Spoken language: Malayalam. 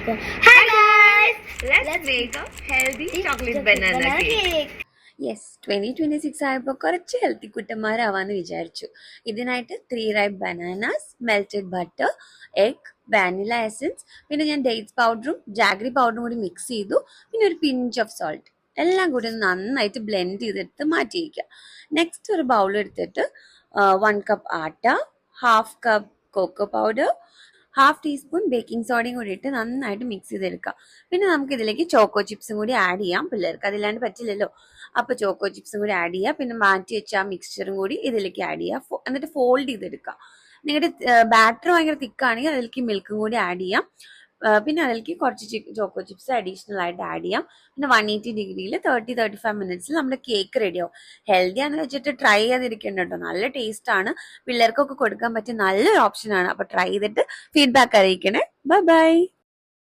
Hi guys! Let's make a healthy chocolate banana cake. Yes 2026 ആയപ്പോൾ കുറച്ച് ഹെൽത്തി കുട്ടന്മാരാവാന്ന് വിചാരിച്ചു. ഇതിനായിട്ട് 3 ripe bananas, melted butter, egg, vanilla essence, പിന്നെ ഞാൻ ഡേറ്റ്സ് പൗഡറും ജാഗ്രി പൗഡറും കൂടി മിക്സ് ചെയ്തു. പിന്നെ ഒരു പിഞ്ച് ഓഫ് സോൾട്ട് എല്ലാം കൂടി നന്നായിട്ട് ബ്ലെൻഡ് ചെയ്തെടുത്ത് മാറ്റി വയ്ക്കുക. നെക്സ്റ്റ് ഒരു ബൗൾ എടുത്തിട്ട് 1 കപ്പ് ആട്ട, half cup cocoa powder, half teaspoon baking സോഡയും കൂടി ഇട്ട് നന്നായിട്ട് മിക്സ് ചെയ്തെടുക്കാം. പിന്നെ നമുക്ക് ഇതിലേക്ക് ചോക്കോ ചിപ്സും കൂടി ആഡ് ചെയ്യാം. പിള്ളേർക്ക് അതില്ലാണ്ട് പറ്റില്ലല്ലോ. അപ്പൊ ചോക്കോ ചിപ്സും കൂടി ആഡ് ചെയ്യുക. പിന്നെ മാറ്റി വെച്ച ആ മിക്സ്ചറും കൂടി ഇതിലേക്ക് ആഡ് ചെയ്യുക. എന്നിട്ട് ഫോൾഡ് ചെയ്തെടുക്കുക. നിങ്ങളുടെ ബാറ്റർ ഭയങ്കര തിക്കാണെങ്കിൽ അതിലേക്ക് മിൽക്കും കൂടി ആഡ് ചെയ്യാം. പിന്നെ അതിലേക്ക് കുറച്ച് ചോക്കോ ചിപ്സ് അഡീഷണൽ ആയിട്ട് ആഡ് ചെയ്യാം. പിന്നെ 180 ഡിഗ്രിയിൽ 30-35 മിനിറ്റ്സിൽ നമ്മുടെ കേക്ക് റെഡിയാവും. ഹെൽത്തി ആണെന്ന് വെച്ചിട്ട് ട്രൈ ചെയ്യാതിരിക്കേണ്ട കേട്ടോ. നല്ല ടേസ്റ്റ് ആണ്. പിള്ളേർക്കൊക്കെ കൊടുക്കാൻ പറ്റിയ നല്ലൊരു ഓപ്ഷൻ ആണ്. അപ്പൊ ട്രൈ ചെയ്തിട്ട് ഫീഡ്ബാക്ക് അറിയിക്കണേ. Bye bye.